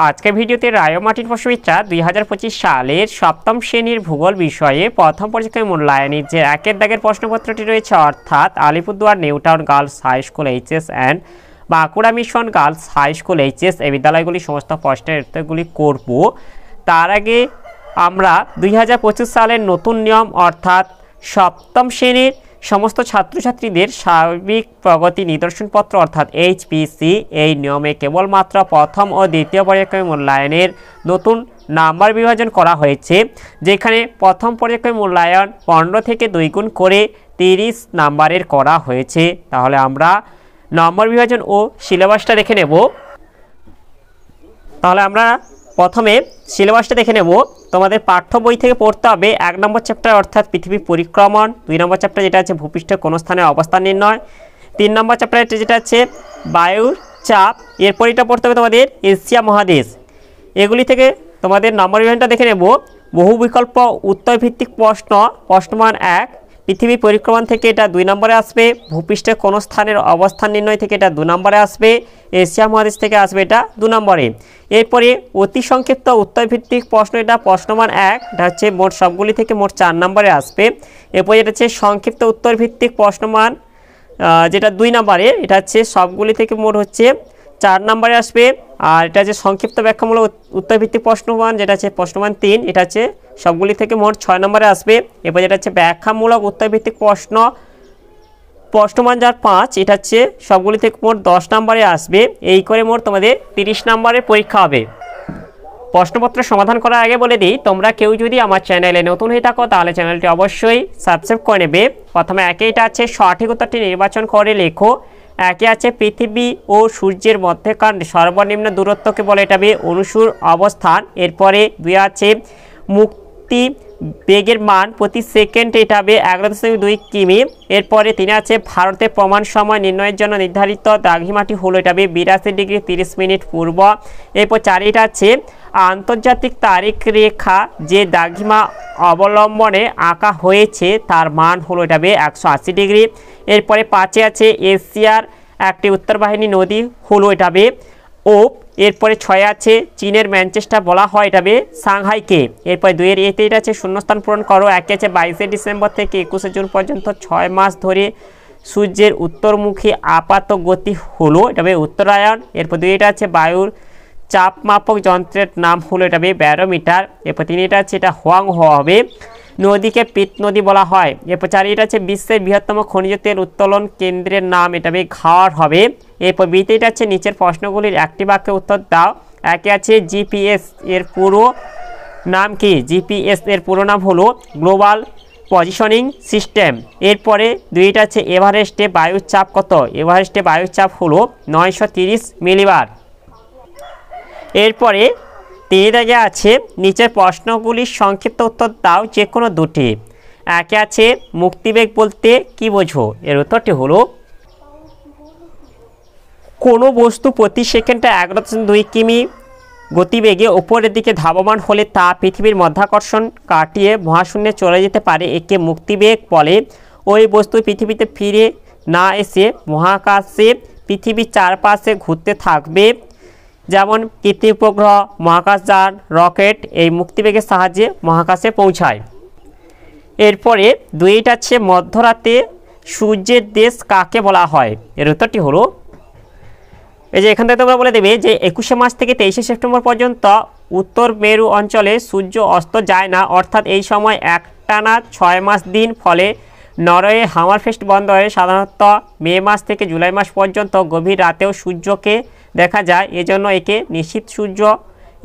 আজকের ভিডিওতে রায়মার্টিন প্রশ্নবিদ্যা 2025 সালের সপ্তম শ্রেণীর ভূগোল বিষয়ে প্রথম পর্যায়ে মূল্যায়নের যে একের দাগের প্রশ্নপত্রটি রয়েছে, অর্থাৎ Alipurduar new town girls high school HS and Bankura mission girls high school HS এই বিদ্যালয়গুলি সমস্ত প্রশ্নের উত্তরগুলি করব। তার আগে আমরা 2025 সালের নতুন নিয়ম অর্থাৎ সপ্তম শ্রেণীর সমস্ত ছাত্রছাত্রীদের সার্বিক প্রগতি নিদর্শনপত্র অর্থাৎ এইচপিসি এই নিয়মে কেবলমাত্র প্রথম ও দ্বিতীয় পর্যায়ক্রমে মূল্যায়নের নতুন নাম্বার বিভাজন করা হয়েছে, যেখানে প্রথম পর্যায়ক্রমে মূল্যায়ন 15 থেকে 2 গুণ করে 30 নাম্বারের করা হয়েছে। তাহলে আমরা নম্বর বিভাজন ও সিলেবাসটা দেখে নেব। তাহলে আমরা প্রথমে সিলেবাসটা দেখে নেব। তোমাদের পাঠ্য বই থেকে পড়তে হবে 1 নম্বর চ্যাপ্টার অর্থাৎ পৃথিবী পরিক্রমণ, 2 নম্বর চ্যাপ্টার যেটা আছে ভূপৃষ্ঠের কোন স্থানে অবস্থান নির্ণয়, 3 নম্বর চ্যাপ্টার যেটা আছে বায়ুর চাপ, এরপর এটা পড়তে হবে তোমাদের এশিয়া মহাদেশ। এগুলি থেকে তোমাদের নম্বর বিভাজনটা দেখে নেব। বহু বিকল্প উত্তর ভিত্তিক প্রশ্নমান 1 পৃথিবী পরিক্রমণ থেকে এটা 2 নম্বরে আসবে, ভূপৃষ্ঠের কোন স্থানের অবস্থান নির্ণয় থেকে এটা 2 নম্বরে আসবে, এশিয়া মহাদেশ থেকে আসবে এটা 2 নম্বরে। এরপরে অতি সংক্ষিপ্ত উত্তর ভিত্তিক প্রশ্ন এটা প্রশ্নমান 1, এটা হচ্ছে মোট সবগুলি থেকে মোট 4 নম্বরে আসবে। এরপরে এটা হচ্ছে সংক্ষিপ্ত উত্তর ভিত্তিক প্রশ্নমান যেটা 2 নম্বরে, এটা হচ্ছে সবগুলি থেকে মোট হচ্ছে 4 নম্বরে আসবে। আর এটা হচ্ছে সংক্ষিপ্ত ব্যাখ্যামূলক উত্তর ভিত্তিক প্রশ্নমান যেটা আছে প্রশ্নমান 3, এটা হচ্ছে সবগুলি থেকে মোট 6 নম্বরে আসবে। এরপর যেটা হচ্ছে ব্যাখ্যামূলক উত্তর ভিত্তিক প্রশ্নমান যার 5, এটা হচ্ছে সবগুলি থেকে মোট 10 নম্বরে আসবে। এই করে মোট তোমাদের 30 নম্বরের পরীক্ষা হবে। প্রশ্নপত্র সমাধান করার আগে বলে দিই, তোমরা কেউ যদি আমার চ্যানেলে নতুন হয়ে থাকো তাহলে চ্যানেলটি অবশ্যই সাবস্ক্রাইব করে নেবে। প্রথমে একে এটা আছে সঠিক উত্তরটি নির্বাচন করে লেখো। একে আছে পৃথিবী ও সূর্যের মধ্যকার সর্বনিম্ন দূরত্বকে বলে এটা অনুসুর অবস্থান। এরপরে 2 আছে মুক্তি বেগের মান প্রতি সেকেন্ড, এটা হবে 11.2 কিমি। এরপরে 3 আছে ভারতের প্রমাণ সময় নির্ণয়ের জন্য নির্ধারিত দ্রাঘিমাটি হলো এটা 82 ডিগ্রি 30 মিনিট পূর্ব। এরপর 4 এটা আছে আন্তর্জাতিক তারিখ রেখা যে দ্রাঘিমা অবলম্বনে আঁকা হয়েছে তার মান হলো এটা 180 ডিগ্রি। এরপরে 5 আছে এশিয়ার একটি উত্তরবাহিনী নদী হলো এটা ওপ। এরপরে 6 আছে চীনের ম্যানচেস্টার বলা হয় এটা সাংহাইকে। এরপরে 2 এর এতে এটা আছে শূন্যস্থান পূরণ করো। 1 আছে 22 ডিসেম্বর থেকে 21 জুন পর্যন্ত 6 মাস ধরে সূর্যের উত্তরমুখী আপাত গতি হলো এটা উত্তরায়ণ। এরপর 2 এটা আছে বায়ুর চাপ মাপক যন্ত্রের নাম হলো এটা ব্যারোমিটার। এরপর 3 এটা আছে এটা হোয়াং হবে, নদীকে পিত নদী বলা হয়। এরপর 4 এটা আছে বিশ্বের বৃহত্তম খনিজ তেল উত্তোলন কেন্দ্রের নাম এটা ঘাট হবে। এরপর বিতে এটা আছে নিচের প্রশ্নগুলির একটি বাক্যে উত্তর দাও। একে আছে জিপিএস এর পুরো নাম কি? জিপিএস এর পুরো নাম হলো গ্লোবাল পজিশনিং সিস্টেম। এরপরে 2টা আছে এভারেস্টে বায়ুর চাপ কত? এভারেস্টে বায়ুর চাপ হলো 930 মিলিবার। এরপরে 3 দাগে আছে নিচের প্রশ্নগুলির সংক্ষিপ্ত উত্তর দাও যে কোনো দুটি। একে আছে মুক্তিবেগ বলতে কি বোঝো? এর উত্তরটি হলো কোনো বস্তু প্রতি সেকেন্ডে 11.2 কিমি গতিবেগে উপরের দিকে ধাবমান হলে তা পৃথিবীর মধ্যাকর্ষণ কাটিয়ে মহাশূন্যে চলে যেতে পারে, একে মুক্তিবেগ বলে। ওই বস্তু পৃথিবীতে ফিরে না এসে মহাকাশে পৃথিবীর চারপাশে ঘুরতে থাকবে, যেমন কৃত্রিম উপগ্রহ, মহাকাশযান, রকেট এই মুক্তিবেগের সাহায্যে মহাকাশে পৌঁছায়। এরপরে 2টা আছে মধ্যরাতে সূর্যের দেশ কাকে বলা হয়? এর উত্তরটি হলো এই যে এখান থেকে তোমরা বলে দেবে যে 21 মার্চ থেকে 23 সেপ্টেম্বর পর্যন্ত উত্তর মেরু অঞ্চলে সূর্য অস্ত যায় না, অর্থাৎ এই সময় একটানা 6 মাস দিন। ফলে নরওয়ে হামারফেস্ট বন্দরে সাধারণত মে মাস থেকে জুলাই মাস পর্যন্ত গভীর রাতেও সূর্যকে দেখা যায়, এজন্য একে নিশীথ সূর্য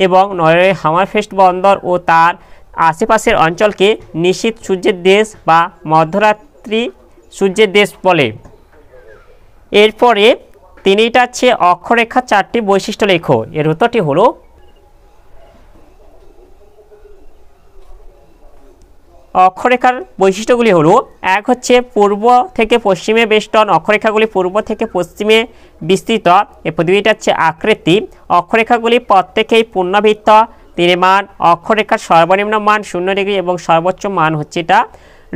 এবং নরওয়ে হামারফেস্ট বন্দর ও তার আশেপাশের অঞ্চলকে নিশীথ সূর্যের দেশ বা মধ্যরাত্রি সূর্যের দেশ বলে। এরপরে 3টা আছে অক্ষরেখার 4টি বৈশিষ্ট্য লেখো। এর উত্তরটি হলো অক্ষরেখার বৈশিষ্ট্যগুলি হলো 1 হচ্ছে পূর্ব থেকে পশ্চিমে বেষ্টন, অক্ষরেখাগুলি পূর্ব থেকে পশ্চিমে বিস্তৃত। এরপর 2টা হচ্ছে আকৃতি, অক্ষরেখাগুলি প্রত্যেকেই পূর্ণবৃত্ত। 3 মান অক্ষরেখার সর্বনিম্ন মান 0 ডিগ্রি এবং সর্বোচ্চ মান হচ্ছে এটা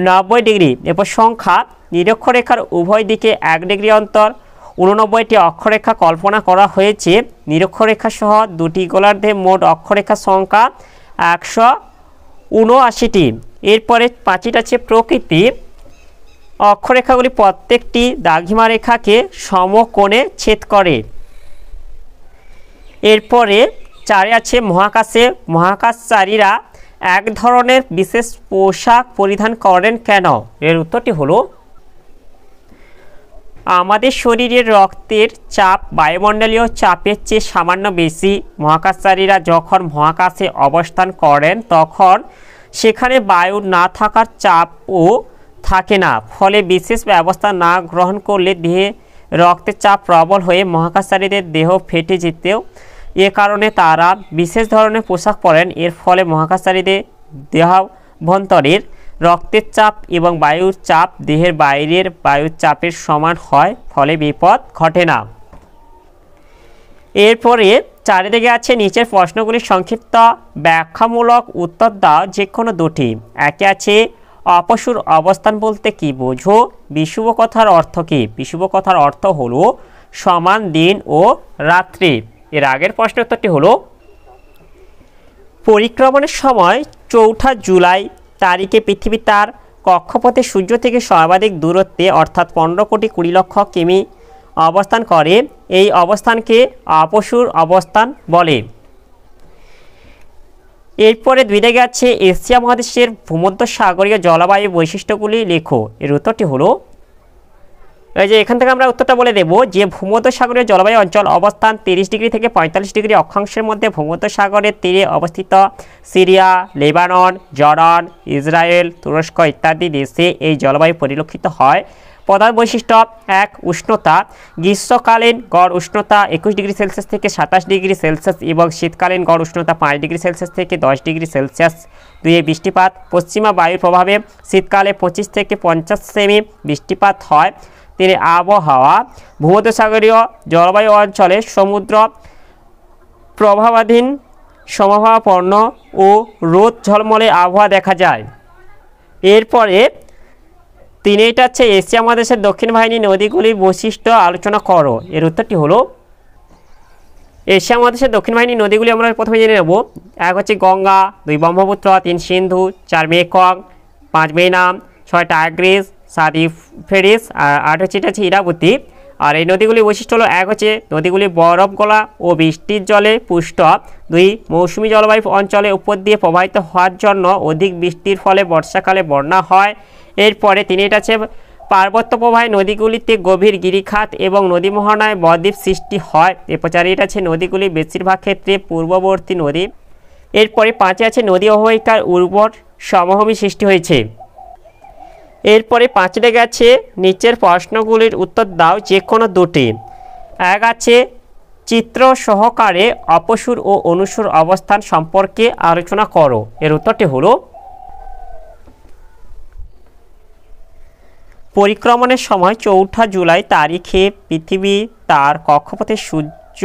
90 ডিগ্রি। এরপর সংখ্যা নিরক্ষরেখার উভয় দিকে 1 ডিগ্রি অন্তর, 89টি অক্ষরেখা কল্পনা করা হয়েছে। নিরক্ষরেখা সহ দুটি গোলার্ধে মোট অক্ষরেখার সংখ্যা 179টি। এরপরে 5টি আছে প্রকৃতি। অক্ষরেখাগুলি প্রত্যেকটি দ্রাঘিমা রেখাকে সমকোণে ছেদ করে। এরপরে 4 আছে মহাকাশে। মহাকাশচারীরা এক ধরনের বিশেষ পোশাক পরিধান করেন কেন? এর উত্তরটি হলো আমাদের শরীরের রক্তের চাপ বায়ুমণ্ডলীয় চাপের চেয়ে সামান্য বেশি। মহাকাশচারীরা যখন মহাকাশে অবস্থান করেন তখন সেখানে বায়ু না থাকার চাপও থাকে না, ফলে বিশেষ ব্যবস্থা না গ্রহণ করলে দেহে রক্তের চাপ প্রবল হয়ে মহাকাশচারীদের দেহ ফেটে যেতেও এ কারণে তারা বিশেষ ধরনের পোশাক পরেন। এর ফলে মহাকাশচারীদের দেহাভ্যন্তরের রক্তের চাপ এবং বায়ুর চাপ দেহের বাইরের বায়ুর চাপের সমান হয়, ফলে বিপদ ঘটে না। এরপরে চারিদিকে আছে নিচের প্রশ্নগুলির সংক্ষিপ্ত ব্যাখ্যামূলক উত্তর দাও যে কোনো দুটি। একে আছে অপসূর অবস্থান বলতে কি বোঝো? বিষুব কথার অর্থ কি? বিষুব কথার অর্থ হলো সমান দিন ও রাত্রি। এর আগের প্রশ্নের উত্তরটি হলো পরিক্রমণের সময় 4 জুলাই তারিখে পৃথিবী তার কক্ষপথে সূর্য থেকে সর্বাধিক দূরত্বে অর্থাৎ 15,20,00,000 কিমি অবস্থান করে। এই অবস্থানকে অপসূর অবস্থান বলে। এরপরে 2 দাগে আছে এশিয়া মহাদেশের ভূমধ্যসাগরীয় জলবায়ু বৈশিষ্ট্যগুলি লেখো। এর উত্তরটি হলো এই যে এখান থেকে আমরা উত্তরটা বলে দেব যে ভূমধ্যসাগরীয় জলবায়ু অঞ্চল অবস্থান 30 ডিগ্রি থেকে 45 ডিগ্রি অক্ষাংশের মধ্যে ভূমধ্যসাগরের তীরে অবস্থিত সিরিয়া, লেবানন, জর্ডান, ইসরায়েল, তুরস্ক ইত্যাদি দেশে এই জলবায়ু পরিলক্ষিত হয়। প্রধান বৈশিষ্ট্য: 1. উষ্ণতা। গ্রীষ্মকালীন গড় উষ্ণতা 21 ডিগ্রি সেলসিয়াস থেকে 27 ডিগ্রি সেলসিয়াস এবং শীতকালীন গড় উষ্ণতা 5 ডিগ্রি সেলসিয়াস থেকে 10 ডিগ্রি সেলসিয়াস। 2. বৃষ্টিপাত। পশ্চিমা বায়ুর প্রভাবে শীতকালে 25 থেকে 50 সেমি বৃষ্টিপাত হয়। 3. আবহাওয়া। ভূমধ্যসাগরীয় জলবায়ু অঞ্চলে সমুদ্র প্রভাবাধীন সমভাবাপন্ন ও রোদ ঝলমলে আবহাওয়া দেখা যায়। এরপরে 3 হচ্ছে এশিয়া মহাদেশের দক্ষিণ বাহিনী নদীগুলির বৈশিষ্ট্য আলোচনা করো। এর উত্তরটি হলো এশিয়া মহাদেশের দক্ষিণ বাহিনী নদীগুলি আমরা প্রথমে জেনে নেব। 1 হচ্ছে গঙ্গা, 2 ব্রহ্মপুত্র, 3 সিন্ধু, 4 মেকং, 5 মেনাম, 6 টাইগ্রিস, 7 ইউফ্রেটিস, আর 8 হচ্ছে এটা হচ্ছে ইরাবতী। আর এই নদীগুলির বৈশিষ্ট্য হলো 1 হচ্ছে নদীগুলি বরফ গলা ও বৃষ্টির জলে পুষ্ট। 2 মৌসুমী জলবায়ু অঞ্চলের উপর দিয়ে প্রবাহিত হওয়ার জন্য অধিক বৃষ্টির ফলে বর্ষাকালে বন্যা হয়। এরপরে 3 এটা আছে পার্বত্য প্রবাহে নদীগুলিতে গভীর গিরিখাত এবং নদী মোহনায় বদ্বীপ সৃষ্টি হয়। এরপর 4 এটা আছে নদীগুলি বেশিরভাগ ক্ষেত্রে পূর্ববর্তী নদী। এরপরে 5 আছে নদী অববাহিকার উর্বর সমভূমি সৃষ্টি হয়েছে। এরপরে 5 দাগে আছে নিচের প্রশ্নগুলির উত্তর দাও যে কোনো দুটি। 1 আছে চিত্র সহকারে অপসূর ও অনুসূর অবস্থান সম্পর্কে আলোচনা করো। এর উত্তরটি হলো পরিক্রমণের সময় 4 জুলাই তারিখে পৃথিবী তার কক্ষপথে সূর্য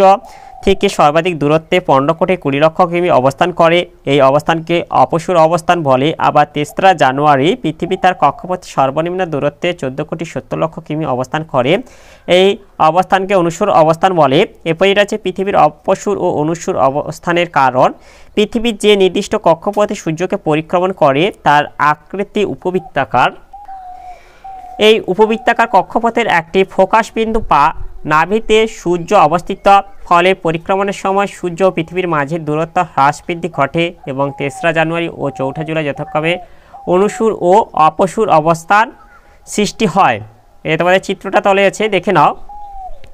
থেকে সর্বাধিক দূরত্বে 15,20,00,000 কিমি অবস্থান করে। এই অবস্থানকে অপসূর অবস্থান বলে। আবার 3 জানুয়ারি পৃথিবী তার কক্ষপথে সর্বনিম্ন দূরত্বে 14,70,00,000 কিমি অবস্থান করে। এই অবস্থানকে অনুসূর অবস্থান বলে। এরপর এটা আছে পৃথিবীর অপসূর ও অনুসূর অবস্থানের কারণ। পৃথিবী যে নির্দিষ্ট কক্ষপথে সূর্যকে পরিক্রমণ করে তার আকৃতি উপবৃত্তাকার। এই উপবৃত্তাকার কক্ষপথের একটি ফোকাস বিন্দু বা নাভিতে সূর্য অবস্থিত, ফলে পরিক্রমণের সময় সূর্য ও পৃথিবীর মাঝে দূরত্ব হ্রাস বৃদ্ধি ঘটে এবং 3 জানুয়ারি ও 4 জুলাই যথাক্রমে অনুসূর ও অপসূর অবস্থান সৃষ্টি হয়। এটা তোমাদের চিত্রটা তলে আছে, দেখে নাও,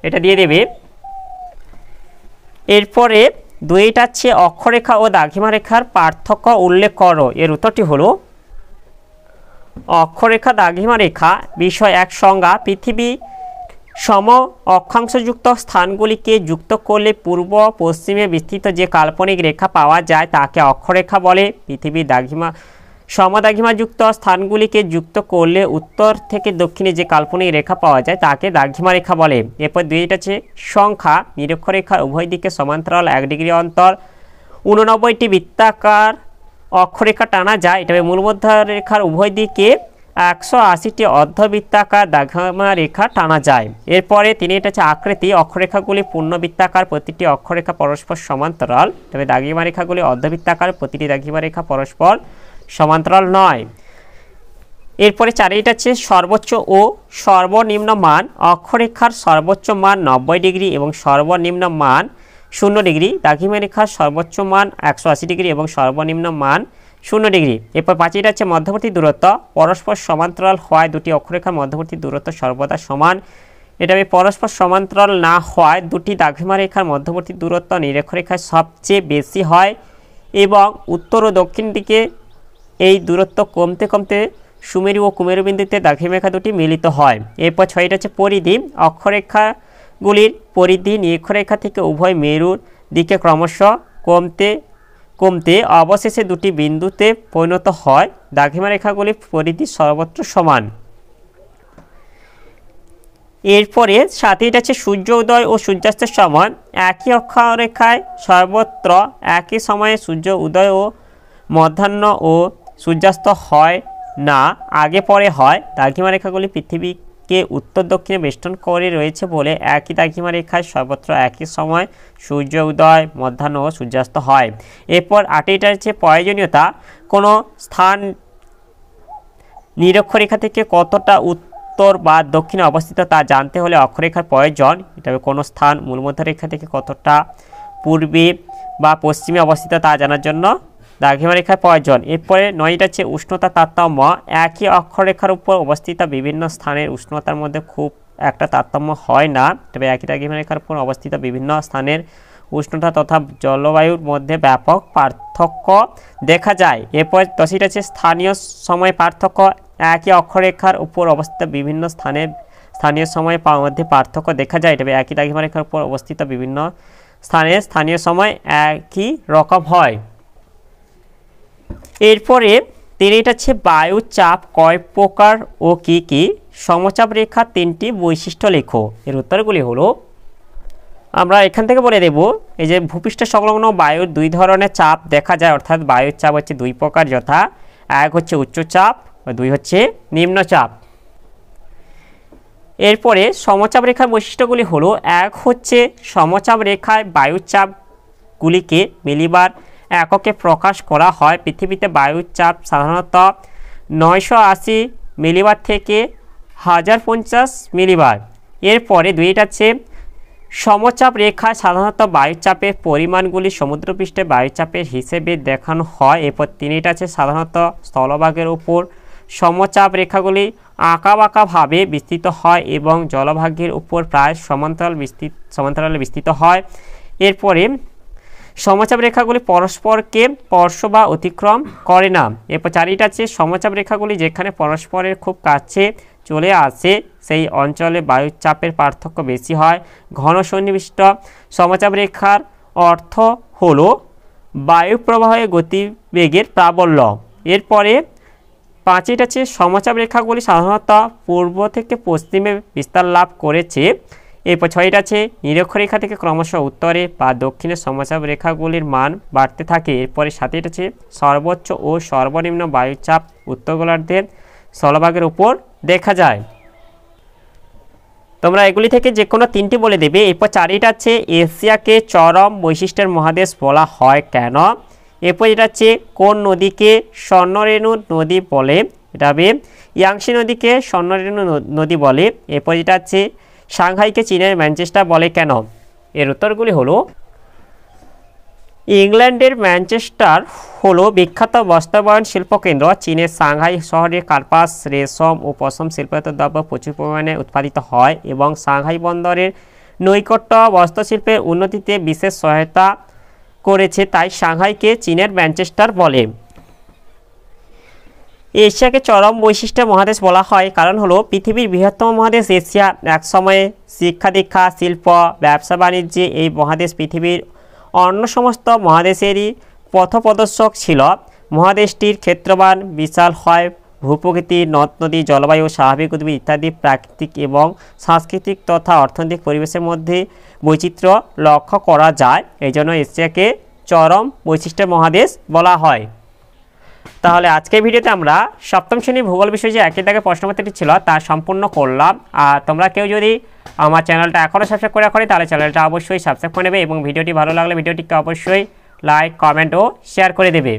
এটা দিয়ে দেবে। এরপরে 2টা হচ্ছে অক্ষরেখা ও দ্রাঘিমা রেখার পার্থক্য উল্লেখ করো। এর উত্তরটি হলো অক্ষরেখা দ্রাঘিমা রেখা। বিষয় 1 সংজ্ঞা: পৃথিবী সম অক্ষাংশযুক্ত স্থানগুলিকে যুক্ত করলে পূর্ব পশ্চিমে বিস্তৃত যে কাল্পনিক রেখা পাওয়া যায় তাকে অক্ষরেখা বলে। পৃথিবীর সমদ্রাঘিমাযুক্ত স্থানগুলিকে যুক্ত করলে উত্তর থেকে দক্ষিণে যে কাল্পনিক রেখা পাওয়া যায় তাকে দ্রাঘিমা রেখা বলে। এরপর 2টা আছে সংখ্যা: নিরক্ষরেখার উভয় দিকে সমান্তরাল 1 ডিগ্রি অন্তর 89টি বৃত্তাকার অক্ষরেখা টানা যায়। এটা মূলমধ্য রেখার উভয় দিকে 180টি অর্ধবৃত্তাকার দ্রাঘিমা রেখা টানা যায়। এরপরে এটা হচ্ছে আকৃতি, অক্ষরেখাগুলি পূর্ণবৃত্তাকার, প্রতিটি অক্ষরেখা পরস্পর সমান্তরাল, তবে দ্রাঘিমা রেখাগুলি অর্ধবৃত্তাকার, প্রতিটি দ্রাঘিমা রেখা পরস্পর সমান্তরাল নয়। এরপরে এটা হচ্ছে সর্বোচ্চ ও সর্বনিম্ন মান, অক্ষরেখার সর্বোচ্চ মান 90 ডিগ্রি এবং সর্বনিম্ন মান 0 ডিগ্রি, দ্রাঘিমা রেখার সর্বোচ্চ মান 180 ডিগ্রি এবং সর্বনিম্ন মান 0 ডিগ্রি। এরপর এটা হচ্ছে মধ্যবর্তী দূরত্ব, পরস্পর সমান্তরাল হওয়ায় দুটি অক্ষরেখার মধ্যবর্তী দূরত্ব সর্বদা সমান। এটা পরস্পর সমান্তরাল না হওয়ায় দুটি দ্রাঘিমা রেখার মধ্যবর্তী দূরত্ব নিরক্ষরেখায় সবচেয়ে বেশি হয় এবং উত্তর ও দক্ষিণ দিকে এই দূরত্ব কমতে কমতে সুমেরু ও কুমেরু বিন্দুতে দ্রাঘিমা রেখা দুটি মিলিত হয়। এরপর এটা হচ্ছে পরিধি, অক্ষরেখাগুলির পরিধি নিরক্ষরেখা থেকে উভয় মেরুর দিকে ক্রমশ কমতে কমতে অবশেষে দুটি বিন্দুতে পরিণত হয়। দ্রাঘিমা রেখাগুলির পরিধি সর্বত্র সমান। এরপরে এটা হচ্ছে সূর্য উদয় ও সূর্যাস্তের সময় একই অক্ষরেখায় সর্বত্র একই সময়ে সূর্য উদয় ও মধ্যাহ্ন ও সূর্যাস্ত হয় না, আগে পরে হয়। দ্রাঘিমা রেখাগুলি পৃথিবীকে উত্তর দক্ষিণে বেষ্টন করে রয়েছে বলে একই দ্রাঘিমা রেখায় সর্বত্র একই সময় সূর্য উদয়, মধ্যাহ্ন ও সূর্যাস্ত হয়। এরপর এটা হচ্ছে প্রয়োজনীয়তা, কোনো স্থান নিরক্ষরেখা থেকে কতটা উত্তর বা দক্ষিণে অবস্থিত তা জানতে হলে অক্ষরেখার প্রয়োজন। এটা কোনো স্থান মূলমধ্যরেখা থেকে কতটা পূর্বে বা পশ্চিমে অবস্থিত তা জানার জন্য দ্রাঘিমা রেখার প্রয়োজন। এরপরে এটা হচ্ছে উষ্ণতা তারতম্য, একই অক্ষরেখার উপর অবস্থিত বিভিন্ন স্থানের উষ্ণতার মধ্যে খুব একটা তারতম্য হয় না, তবে একই দ্রাঘিমা রেখার উপর অবস্থিত বিভিন্ন স্থানের উষ্ণতা তথা জলবায়ুর মধ্যে ব্যাপক পার্থক্য দেখা যায়। এরপর এটা হচ্ছে স্থানীয় সময় পার্থক্য, একই অক্ষরেখার উপর অবস্থিত বিভিন্ন স্থানীয় সময় মধ্যে পার্থক্য দেখা যায়, তবে একই দ্রাঘিমা রেখার উপর অবস্থিত বিভিন্ন স্থানের স্থানীয় সময় একই রকম হয়। এরপরে এটা হচ্ছে বায়ু চাপ কয় প্রকার ও কি কি, সমচাপ রেখা 3টি বৈশিষ্ট্য লেখো। এর উত্তরগুলি হলো, আমরা এখান থেকে বলে দেব, এই যে ভূপৃষ্ঠ সংলগ্ন বায়ুর 2 ধরনের চাপ দেখা যায়, অর্থাৎ বায়ুর চাপ হচ্ছে 2 প্রকার, যথা এক হচ্ছে উচ্চচাপ ও 2 হচ্ছে নিম্নচাপ। এরপরে সমচাপ রেখার বৈশিষ্ট্যগুলি হলো, এক হচ্ছে সমচাপ রেখায় বায়ুর চাপগুলিকে মিলিবার এককে প্রকাশ করা হয়। পৃথিবীতে বায়ুর চাপ সাধারণত 980 মিলিবার থেকে 1050 মিলিবার। এরপরে এটা হচ্ছে সমচাপ রেখায় সাধারণত বায়ুচাপের পরিমাণগুলি সমুদ্রপৃষ্ঠে বায়ুচাপের হিসেবে দেখানো হয়। এরপর এটা আছে সাধারণত স্থলভাগের উপর সমচাপ রেখাগুলি আঁকাবাঁকাভাবে বিস্তৃত হয় এবং জলভাগের উপর প্রায় সমান্তরালে বিস্তৃত হয়। এরপরে সমচাপ রেখাগুলি পরস্পরকে স্পর্শ বা অতিক্রম করে না। এরপর এটা আছে সমচাপ রেখাগুলি যেখানে পরস্পরের খুব কাছে চলে আসে সেই অঞ্চলে বায়ুচাপের পার্থক্য বেশি হয়। ঘন সন্নিবিষ্ট সমচাপ রেখার অর্থ হলো বায়ু প্রবাহের গতিবেগের প্রাবল্য। এরপরে এটা আছে সমচাপ রেখাগুলি সাধারণত পূর্ব থেকে পশ্চিমে বিস্তার লাভ করেছে। এরপর এটা আছে নিরক্ষরেখা থেকে ক্রমশ উত্তরে বা দক্ষিণে সমচাপ রেখাগুলির মান বাড়তে থাকে। এরপরে এটা আছে সর্বোচ্চ ও সর্বনিম্ন বায়ুচাপ উত্তর গোলার্ধের স্থলভাগের উপর দেখা যায়। তোমরা এগুলি থেকে যে কোনো 3টি বলে দেবে। এরপর এটা আছে এশিয়াকে চরম বৈশিষ্ট্যের মহাদেশ বলা হয় কেন। এরপর এটা হচ্ছে কোন নদীকে স্বর্ণরেণু নদী বলে, এটা হবে ইয়াংশি নদীকে স্বর্ণরেণু নদী বলে। এরপর এটা হচ্ছে সাংহাইকে চীনের ম্যানচেস্টার বলে কেন। এর উত্তরগুলি হলো, ইংল্যান্ডের ম্যানচেস্টার হলো বিখ্যাত বস্ত্রায়ন শিল্পকেন্দ্র। চীনের সাংহাই শহরে কার্পাস, রেশম ও পশম শিল্পায়িত দ্রব্য প্রচুর পরিমাণে উৎপাদিত হয় এবং সাংহাই বন্দরের নৈকট্য বস্ত্রশিল্পের উন্নতিতে বিশেষ সহায়তা করেছে, তাই সাংহাইকে চীনের ম্যানচেস্টার বলে। এশিয়াকে চরম বৈশিষ্ট্যের মহাদেশ বলা হয় কারণ হলো পৃথিবীর বৃহত্তম মহাদেশ এশিয়া। এক সময়ে শিক্ষা দীক্ষা, শিল্প, ব্যবসা বাণিজ্যে এই মহাদেশ পৃথিবীর অন্য সমস্ত মহাদেশেরই পথপ্রদর্শক ছিল। মহাদেশটির ক্ষেত্রমান বিশাল হয়। ভূপ্রকৃতি, নদ নদী, জলবায়ু, স্বাভাবিক উদ্ভিদ ইত্যাদি প্রাকৃতিক এবং সাংস্কৃতিক তথা অর্থনৈতিক পরিবেশের মধ্যে বৈচিত্র্য লক্ষ্য করা যায়। এই জন্য এশিয়াকে চরম বৈশিষ্ট্যের মহাদেশ বলা হয়। তাহলে আজকের ভিডিওতে আমরা সপ্তম শ্রেণীর ভূগোল বিষয়ে যে একই দাগে প্রশ্নপত্রটি ছিল তা সম্পূর্ণ করলাম। আর তোমরা কেউ যদি আমার চ্যানেলটা এখনও সাবস্ক্রাইব করে রাখো তাহলে চ্যানেলটা অবশ্যই সাবস্ক্রাইব করে নেবে এবং ভিডিওটি ভালো লাগলে ভিডিওটিকে অবশ্যই লাইক, কমেন্ট ও শেয়ার করে দেবে।